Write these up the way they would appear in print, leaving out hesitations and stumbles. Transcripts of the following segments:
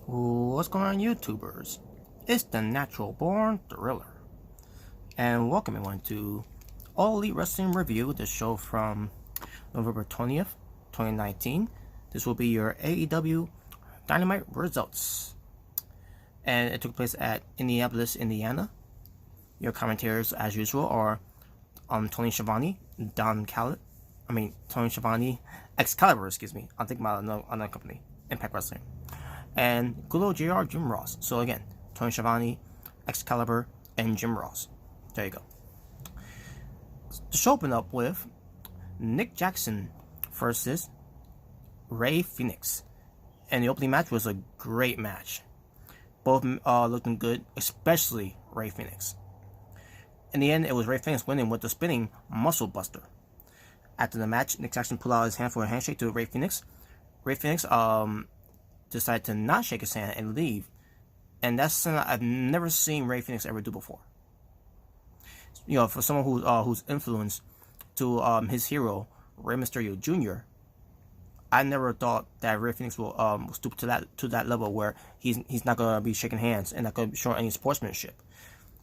What's going on, YouTubers? It's the Natural Born Thriller, and welcome everyone to All Elite Wrestling Review, the show from November 20th, 2019. This will be your AEW Dynamite results, and it took place at Indianapolis, Indiana. Your commentators, as usual, are Tony Schiavone, Tony Schiavone, Excalibur, excuse me. I'm thinking about another company, Impact Wrestling. And good old JR, Jim Ross. So again, Tony Schiavone, Excalibur, and Jim Ross. There you go. The show opened up with Nick Jackson versus Rey Fenix. And the opening match was a great match. Both looking good, especially Rey Fenix. In the end, it was Rey Fenix winning with the spinning muscle buster. After the match, Nick Jackson pulled out his hand for a handshake to Rey Fenix. Rey Fenix decided to not shake his hand and leave. And that's something I've never seen Rey Fenix ever do before. You know, for someone who's influenced to his hero, Rey Mysterio Jr., I never thought that Rey Fenix will stoop to that level where he's not gonna be shaking hands and not gonna be showing any sportsmanship.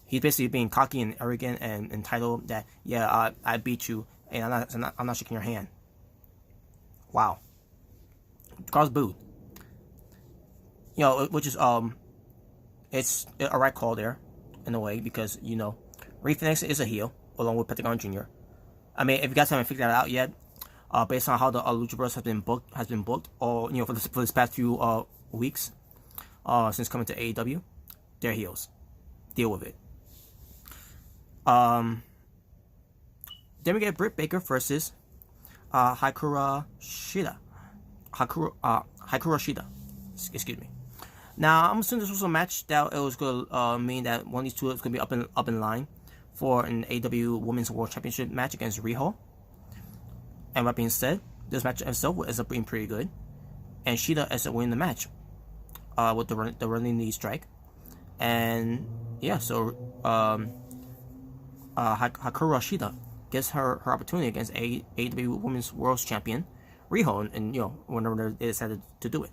He's basically being cocky and arrogant and entitled that, yeah, I beat you and I'm not shaking your hand. Wow. Carl's booed. You know, which is it's a right call there, in a way, because you know, Rey Fenix is a heel along with Pentagon Jr. I mean, if you guys haven't figured that out yet, based on how the Lucha Bros has been booked, or you know, for this past few weeks, since coming to AEW, they're heels. Deal with it. Then we get Britt Baker versus Hikaru Shida. Hikaru Shida. Excuse me. Now, I'm assuming this was a match that it was going to mean that one of these two is going to be up in line for an AEW Women's World Championship match against Riho. And that being said, this match itself ends up being pretty good. And Shida ends up winning the match with the running knee strike. And yeah, so Hikaru Shida gets her opportunity against AEW Women's World Champion Riho, and you know, whenever they decided to do it.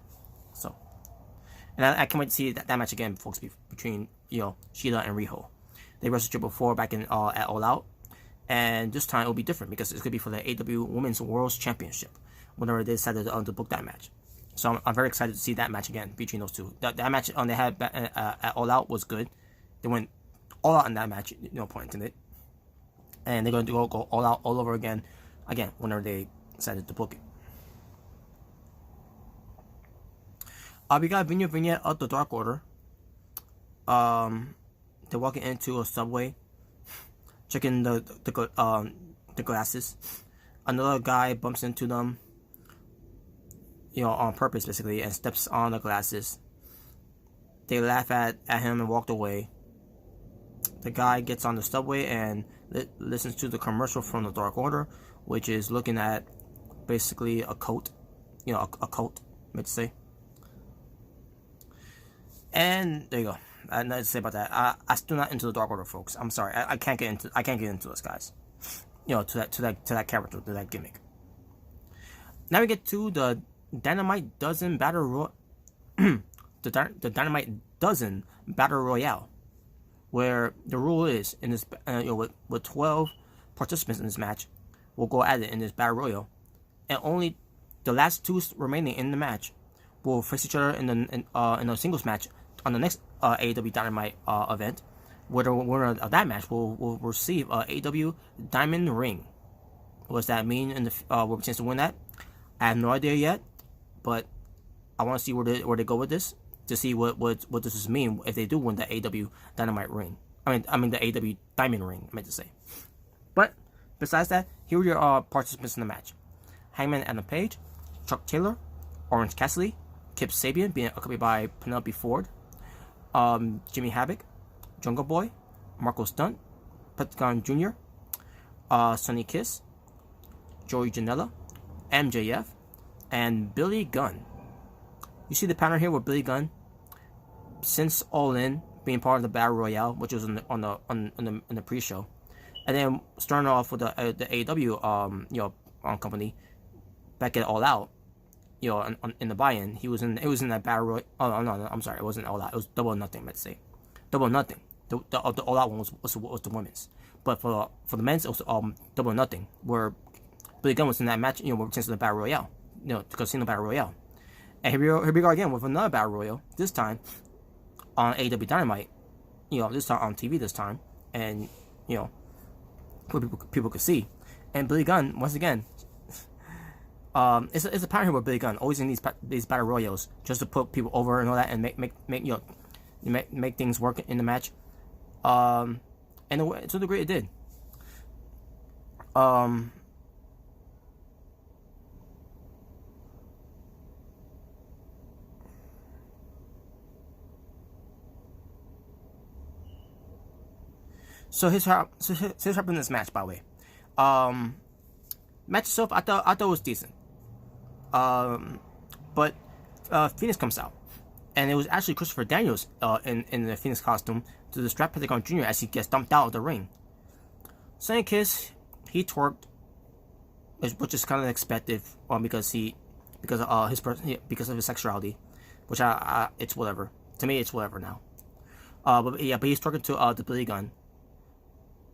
So, and I can't wait to see that match again, folks, between, you know, Shida and Riho. They wrestled each before back in at All Out, and this time it will be different because it's going to be for the AEW Women's World Championship whenever they decided to book that match. So I'm very excited to see that match again between those two. That match they had at All Out was good. They went all out in that match, no point intended. And they're going to go all out all over again whenever they decided to book it. We got a vignette of the Dark Order. They're walking into a subway, checking the glasses. Another guy bumps into them, you know, on purpose basically, and steps on the glasses. They laugh at him and walked away. The guy gets on the subway and listens to the commercial from the Dark Order, which is looking at basically a cult, you know, a cult, meant to say. And there you go. I have nothing to say about that. I still not into the Dark Order, folks. I'm sorry. I can't get into those guys. You know, to that character, to that gimmick. Now we get to the Dynamite Dozen Battle the Dynamite Dozen Battle Royale, where the rule is in this, you know, with 12 participants in this match, will go at it in this Battle Royal, and only the last two remaining in the match will face each other in a singles match on the next AEW Dynamite event, where the winner of that match will receive a AEW Diamond Ring. What does that mean? Will have a chance to win that? I have no idea yet, but I want to see where they go with this, to see what this is mean if they do win the AEW Dynamite Ring. I mean the AEW Diamond Ring, I meant to say. But besides that, here are your participants in the match: Hangman Adam Page, Chuck Taylor, Orange Cassidy, Kip Sabian being accompanied by Penelope Ford, Jimmy Havoc, Jungle Boy, Marco Stunt, Pentagon Jr., Sonny Kiss, Joey Janela, MJF, and Billy Gunn. You see the pattern here with Billy Gunn, since All In being part of the Battle Royale, which was on the pre-show, and then starting off with the AEW company back at All Out. in the buy-in, it was in that battle royal. Oh no, I'm sorry, it wasn't all that. It was double or nothing. Let's say, double or nothing. The all out one was the women's, but for the men's it was double or nothing, where Billy Gunn was in that match. Since the battle royale, Casino Battle Royale, and here we go again with another battle royal. This time on AEW Dynamite, this time on TV this time, and where people could see, and Billy Gunn once again. It's a pattern here with Billy Gunn, always in these battle royals, just to put people over and all that, and make things work in the match. And to the degree it did. So here's what happened in this match, by the way. Match itself, I thought it was decent. But Phoenix comes out, and it was actually Christopher Daniels in the Phoenix costume to distract Pentagon Jr. as he gets dumped out of the ring. Sonny Kiss, he twerked, which is kind of expected, because of his sexuality, which it's whatever. To me, it's whatever now. But he's twerking to the Billy Gunn.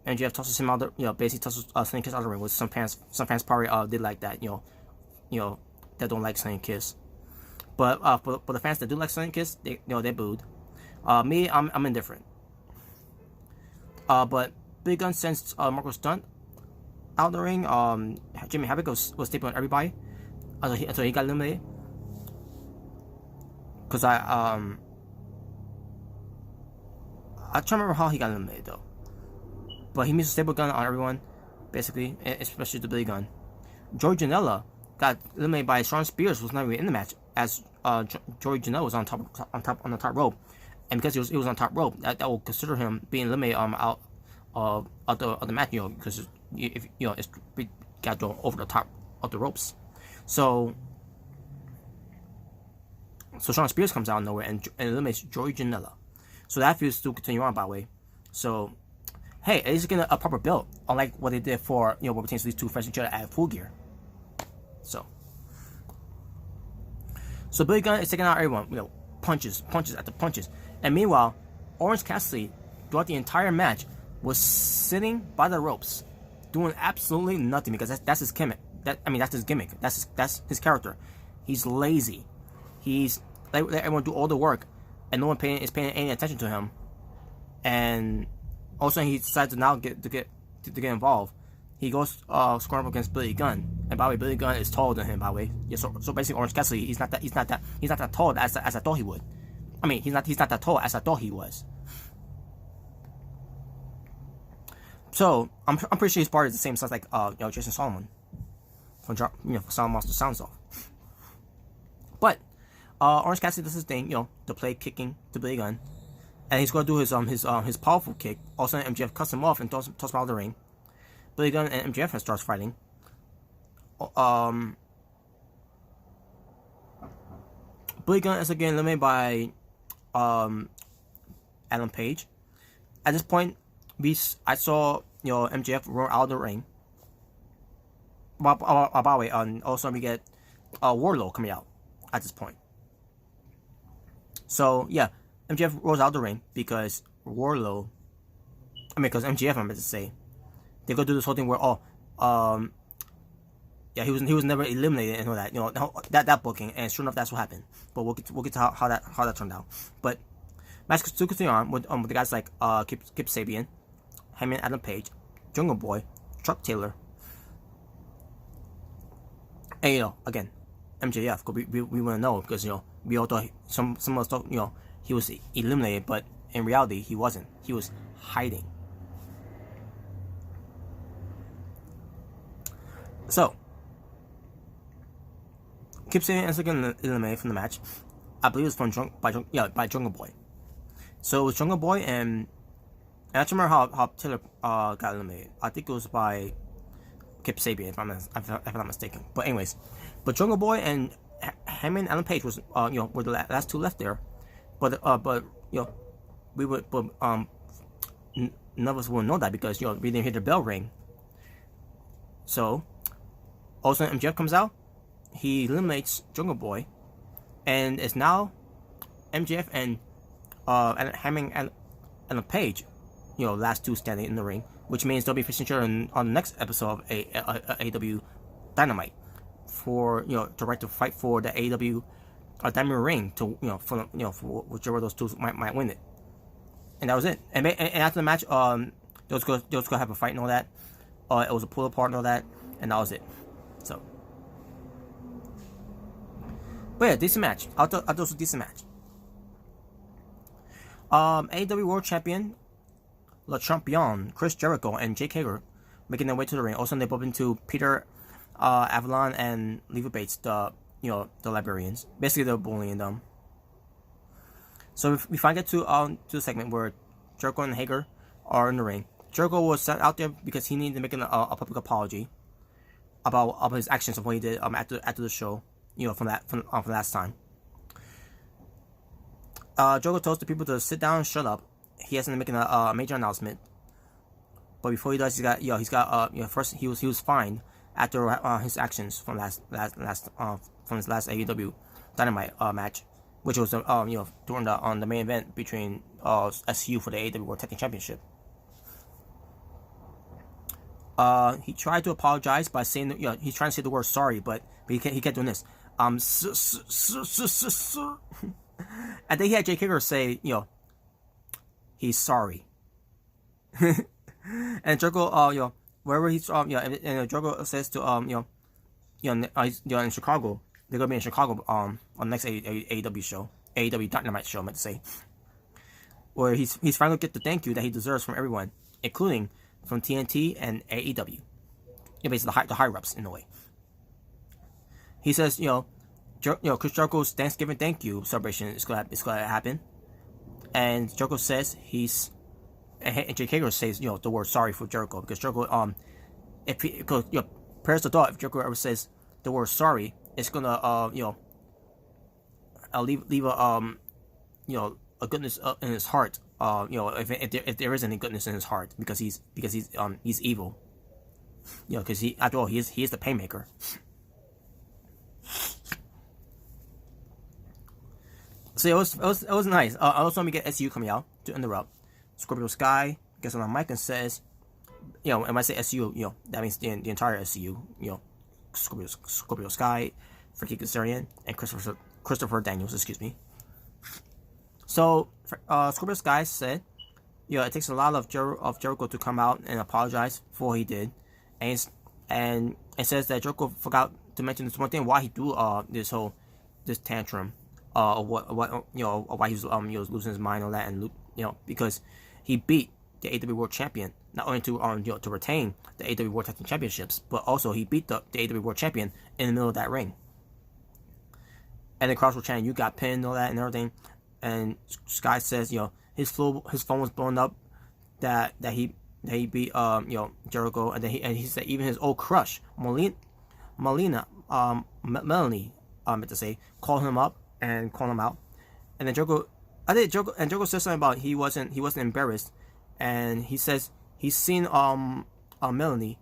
And Jeff tosses him out basically tosses Sonny Kiss out of the ring, which some fans probably did like that, that don't like Sonny Kiss. But for the fans that do like Sonny Kiss, they booed. Me, I'm indifferent. But Big Gun sends Marco Stunt out of the ring. Jimmy Havoc was stapling everybody until he got eliminated. Cause I can't remember how he got eliminated though. But he missed a staple gun on everyone, basically, especially the Billy Gunn. Joey Janela got eliminated by Shawn Spears, was not even in the match, as Joey Janela was on the top rope, and because he was on top rope, that will consider him being eliminated out of the match, because if it's got to go over the top of the ropes. So Shawn Spears comes out of nowhere and eliminates Joey Janela. So that feud still continue on, by the way. So hey, at least getting a proper build, unlike what they did for what pertains to these two friends each other at Full Gear. So Billy Gunn is taking out everyone, punches after punches, and meanwhile, Orange Cassidy throughout the entire match was sitting by the ropes, doing absolutely nothing, because that's his gimmick. That's his gimmick. That's his character. He's lazy. He's let everyone do all the work, and no one is paying any attention to him, and also, he decides to now get involved. He goes scoring up against Billy Gunn, and by the way, Billy Gunn is taller than him. By the way, yeah. So basically, Orange Cassidy, he's not that tall as I thought he would. I mean, he's not that tall as I thought he was. So I'm pretty sure his body is the same size like Jason Solomon from Solomon Monster Sounds Off. But Orange Cassidy does his thing, to play kicking to Billy Gunn. And he's going to do his powerful kick. Also, MJF cuts him off and toss him out of the ring. Billy Gunn and MJF starts fighting. Billy Gunn is again eliminated by Adam Page. At this point, I saw MJF roll out of the ring. By the way, also we get Wardlow coming out at this point. So yeah. MJF rolls out the ring because MJF, I meant to say, they go do this whole thing where he was never eliminated and all that, that booking, and sure enough that's what happened. But we'll get to how that turned out. But match still continue on with the guys like Kip Sabian, Heyman, Adam Page, Jungle Boy, Chuck Taylor, and again MJF, because we want to know, because we all thought some of us thought he was eliminated, but in reality, he wasn't. He was hiding. So, Kip Sabian is again eliminated from the match. I believe it was by Jungle Boy. So it was Jungle Boy and I don't remember how Taylor got eliminated. I think it was by Kip Sabian, if I'm not mistaken. But anyways, Jungle Boy and Heyman and Alan Page were the last two left there. But we would, none of us wouldn't know that because we didn't hear the bell ring. So, all of a sudden MJF comes out. he eliminates Jungle Boy, and it's now MJF and Hamming and a Page, last two standing in the ring, which means they'll be facing each other on the next episode of AEW Dynamite for direct to fight for the AEW Diamond Ring to for whichever of those two might win it. And that was it. And after the match, they was gonna have a fight and all that. It was a pull apart and all that, and that was it. So, but yeah, decent match. I thought it was a decent match. AEW World Champion Le Champion Chris Jericho and Jake Hager making their way to the ring. Also, they bump into Peter Avalon and Leva Bates, the librarians. Basically, they're bullying them. So we finally get to the segment where Jericho and Hager are in the ring. Jericho was sent out there because he needed to make a public apology about his actions of what he did after the show, from last time. Jericho tells the people to sit down and shut up. He hasn't making a major announcement, but before he does, first he was fined after his actions from from his last AEW Dynamite match, which was during the main event between SU for the AEW World Tag Team Championship. He tried to apologize by saying he's trying to say the word sorry, but he kept doing this. And then he had Jake Hager say, he's sorry. And Jericho, wherever he's and Jericho says to in Chicago, they're gonna be in Chicago on the next AEW show, AEW Dynamite show, I meant to say, where he's finally get the thank you that he deserves from everyone, including from TNT and AEW. Basically the high reps in a way. He says, Chris Jericho's Thanksgiving thank you celebration is gonna happen, and Jericho says and Jake Hager says the word sorry for Jericho, because Jericho prayers to thought, if Jericho ever says the word sorry, it's gonna leave a goodness in his heart, if there is any goodness in his heart, because he's evil, because after all he is the Painmaker. So it was nice. Also, we get SU coming out to interrupt. Scorpio Sky gets on the mic and says, and when I say SU, that means the entire SU. Scorpio Sky, Frankie Kazarian, and Christopher Daniels. Excuse me. So Scorpio Sky said, it takes a lot of Jericho to come out and apologize for what he did, and says that Jericho forgot to mention this one thing, why he threw this tantrum. Why he was losing his mind on that, and because he beat the AEW World Champion, not only to retain the AEW World Tag Team Championships, but also he beat the AEW World Champion in the middle of that ring. And the crowd were chanting, "You got pinned," and all that and everything. And Sky says, his phone was blown up that he beat Jericho, and then he said even his old crush Melanie, I meant to say, called him up and called him out. And then Jericho says something about he wasn't embarrassed, and he says he's seen Melanie,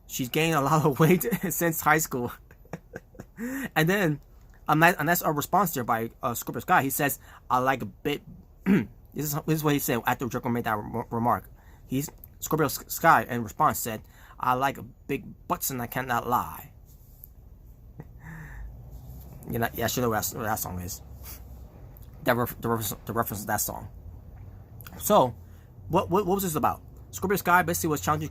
she's gained a lot of weight since high school. And then and that's a response there by Scorpio Sky. He says, I like a bit. This is what he said after Jericho made that remark. Scorpio Sky in response said, I like big butts and I cannot lie. I should know what that song is. The reference to that song. So, what was this about? Scorpio Sky basically was challenging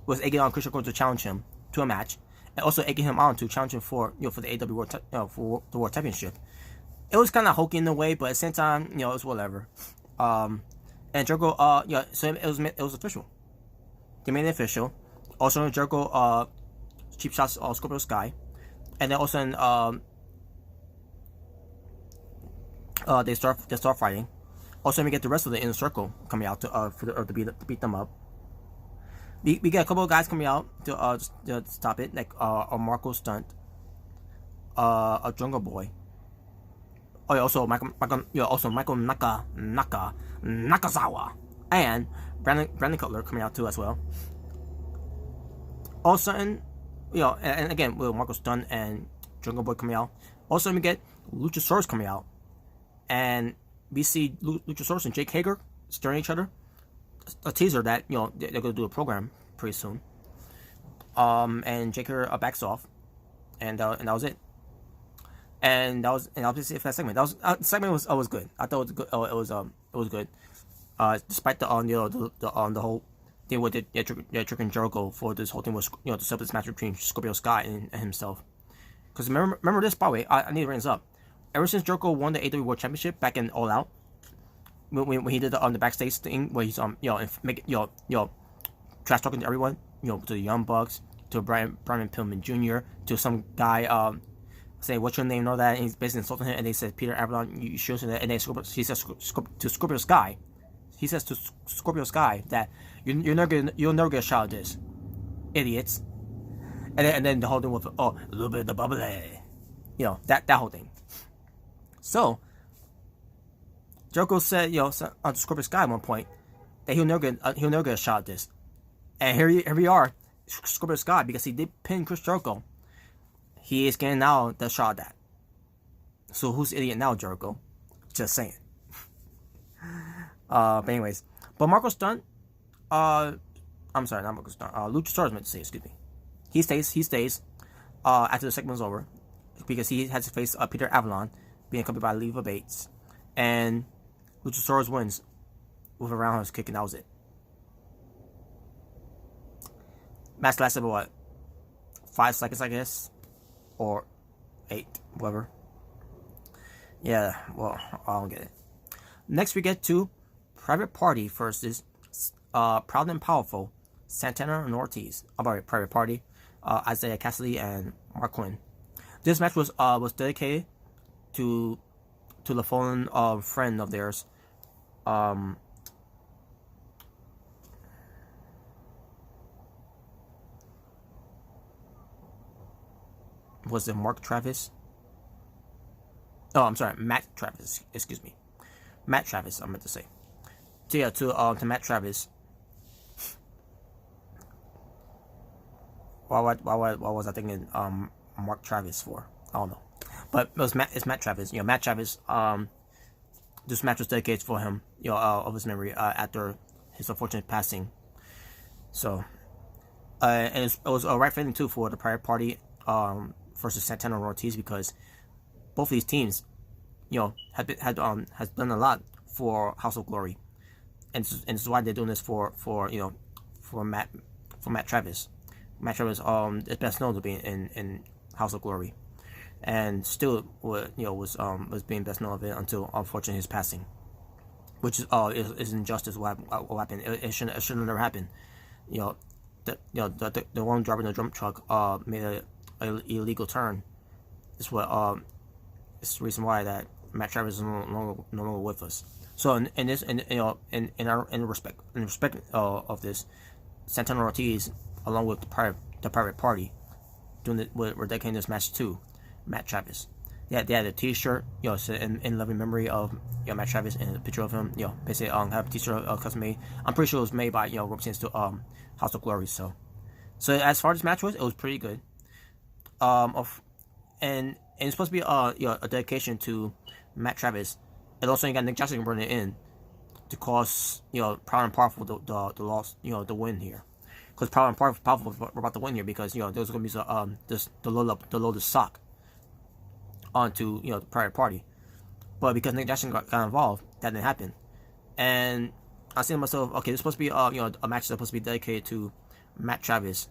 was egging on Chris Jericho to challenge him to a match, and also egging him on to challenge him for the AEW World for the World Championship. It was kind of hokey in a way, but at the same time, it was whatever. And Jericho, so it was official. They made it official. Also, Jericho cheap shots Scorpio Sky. And then also they start fighting. Also, we get the rest of the Inner Circle coming out to beat them up. We get a couple of guys coming out to stop it, like a Marco Stunt, a Jungle Boy. Oh, yeah, also Michael Nakazawa, and Brandon Cutler coming out too as well. All of a sudden, and again with Marco Stunt and Jungle Boy coming out. Also, we get Luchasaurus coming out, and we see Luchasaurus and Jake Hager staring at each other. A teaser that they're gonna do a program pretty soon. And Jake Hager backs off, and that was it. And obviously for that segment, the segment was good. I thought it was good. It was good. Despite the whole thing with Trick and Jericho for this whole thing was to set up this match between Scorpio Sky and himself. Because remember this, by the way, I need to bring this up. Ever since Jericho won the AEW World Championship back in All Out, when he did the backstage thing where he's trash talking to everyone, to the Young Bucks, to Brian Pillman Jr., to some guy say what's your name and all that, and he's basically insulting him, and they said Peter Avalon, you shows him that, and then he says to Scorpio Sky, that you'll never get a shot at this, idiots. And then the whole thing with a little bit of the bubbly, that whole thing. So Jericho said on Scorpio Sky at one point that he'll never get a shot at this, and here we are, Scorpio Sky, because he did pin Chris Jericho. He is getting now the shot at that. So who's the idiot now, Jericho? Just saying. But anyways, Marco Stunt, I'm sorry, not Marco Stunt. Luchasaurus meant to say, excuse me. He stays. After the segment was over, because he has to face Peter Avalon, being accompanied by Leva Bates, and Luchasaurus wins with a roundhouse kick, and that was it. Match lasted what, 5 seconds, I guess. Or 8, whatever. Yeah, well, I don't get it. Next, we get to Private Party versus Proud and Powerful, Santana and Ortiz. About Private Party, Isaiah Cassidy and Mark Quinn. This match was dedicated to the fallen friend of theirs. Was it Mark Travis? Oh, I'm sorry, Matt Travis. Excuse me, Matt Travis. I meant to say. So yeah, to Matt Travis. Why was I thinking Mark Travis for? I don't know, but it's Matt Travis. Matt Travis. This match was dedicated for him. Of his memory after his unfortunate passing. So, and it was a right fitting too for the Private Party. Versus Santana and Ortiz, because both of these teams, has done a lot for House of Glory, and this is why they're doing this for Matt Travis. Matt Travis is best known to be in House of Glory, and still was being best known of it until unfortunately his passing, which is injustice. What happened? It shouldn't have never happened. The one driving the dump truck made a illegal turn. Is what is the reason why that Matt Travis is no longer with us. So in respect of this, Santana Ortiz, along with the Private Party, we're dedicating this match to Matt Travis. Yeah, they had a T-shirt, in loving memory of Matt Travis, and a picture of him, basically have a T-shirt custom made. I'm pretty sure it was made by representatives to House of Glory. So as far as this match was, it was pretty good. And it's supposed to be a dedication to Matt Travis, and also you got Nick Jackson running in to cause Proud and Powerful the loss, the win here, because Proud and Powerful were about to win here, because there was going to be some the load of sock onto the Private Party, but because Nick Jackson got involved, that didn't happen. And I said to myself, okay, this is supposed to be a match that's supposed to be dedicated to Matt Travis.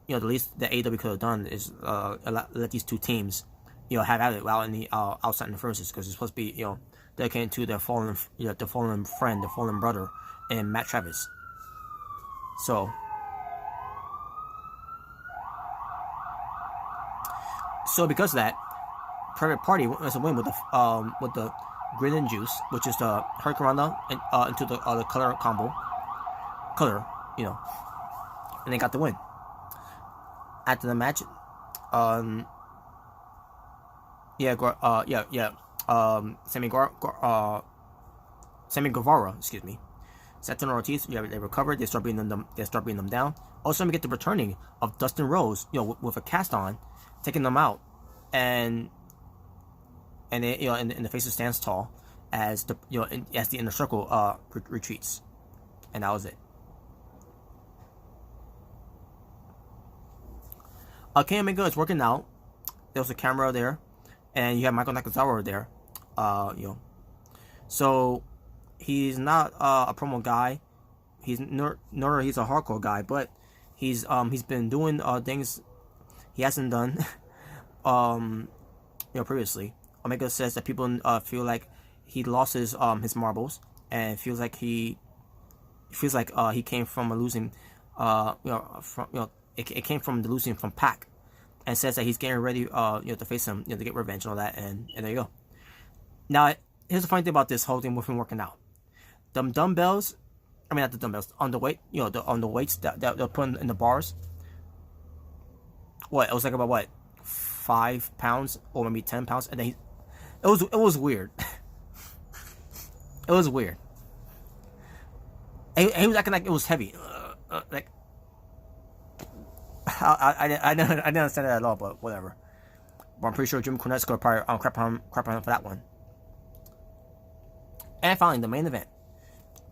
The least that AEW could have done is let these two teams, have at it out in the outside in the verses, because it's supposed to be dedicated to their fallen friend, the fallen brother, and Matt Travis. So because of that, Private Party was a win with the Grin and Juice, which is the Hurricane Rana into the color combo, and they got the win. After the match, Sammy Guevara, Santana and Ortiz, yeah, they recover. They start beating them down. Also, we get the returning of Dustin Rhodes, with a cast on, taking them out, and they, and the faces stands tall as as the inner circle retreats, and that was it. Kenny Omega is working out. There was a camera there, and you have Michael Nakazawa there. So he's not a promo guy. He's nor he's a hardcore guy, but he's been doing things he hasn't done previously. Omega says that people feel like he lost his marbles, and feels like he came from a losing it came from the losing from Pac, and says that he's getting ready to face him, to get revenge and all that, and there you go. Now, here's the funny thing about this whole thing with him working out. Them dumbbells, I mean not the dumbbells, on the weight, on the weights that they're putting in the bars. What, it was like about what, 5 pounds or maybe 10 pounds, and then it was weird. It was weird. He was acting like it was heavy, like. I didn't understand that at all, but whatever. But I'm pretty sure Jim Cornette's gonna probably crap on him for that one. And finally, the main event: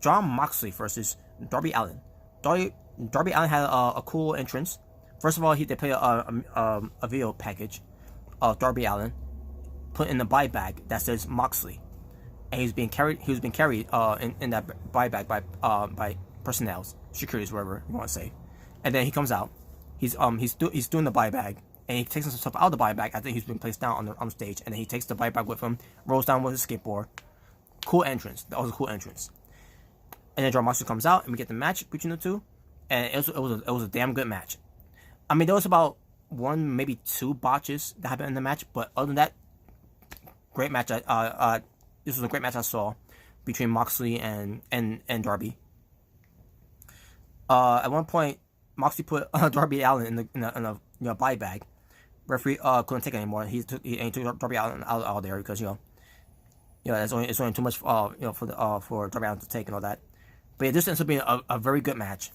Jon Moxley versus Darby Allin. Darby Allin had a cool entrance. First of all, they play a video package of Darby Allin put in the buy bag that says Moxley, and he was being carried in that buy bag by personnel, securities, whatever you want to say. And then he comes out. He's doing the buy bag, and he takes himself out of the buy bag after he's been placed down on stage, and then he takes the buy bag with him, rolls down with his skateboard. Cool entrance. That was a cool entrance. And then Jon Moxley comes out, and we get the match between the two, and it was a damn good match. I mean, there was about 1, maybe 2 botches that happened in the match, but other than that, great match. This was a great match I saw between Moxley and Darby. At one point, Moxley put Darby Allin in a buy bag. Referee couldn't take it anymore. He took Darby Allin out there because it's only too much for Darby Allin to take and all that. But this ends up being a very good match.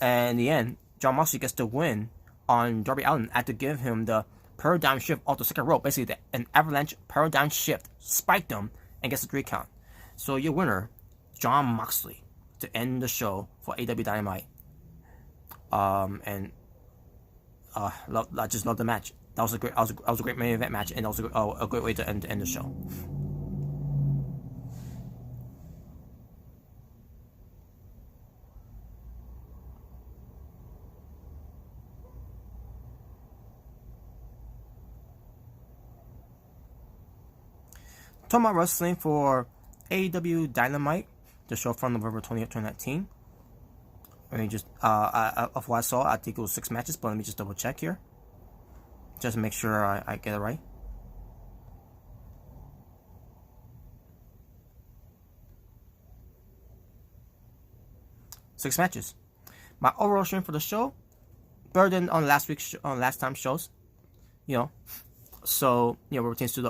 And in the end, Jon Moxley gets the win on Darby Allin after give him the paradigm shift off the second rope, basically an avalanche paradigm shift, spiked him and gets a 3 count. So your winner, Jon Moxley, to end the show for AEW Dynamite. I just love the match. That was a great main event match, and that was a great way to end the show. Talking about wrestling for AEW Dynamite, the show from November 20th, 2019. Let me just, of what I saw, I think it was 6 matches, but let me just double check here. Just to make sure I get it right. Six matches. My overall stream for the show, better than on last time's shows. So, it pertains to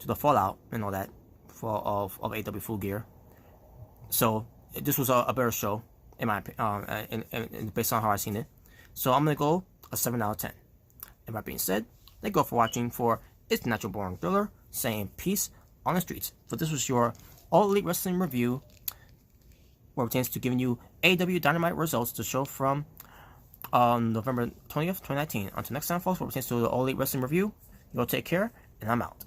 the fallout and all that of AEW Full Gear. So, this was a better show. In my opinion, based on how I've seen it. So I'm going to go a 7 out of 10. And that being said, thank you all for watching for It's Natural Born Thriller, saying peace on the streets. So this was your All Elite Wrestling review, where it pertains to giving you AEW Dynamite results to show from November 20th, 2019. Until next time, folks, where it pertains to the All Elite Wrestling review, you all take care, and I'm out.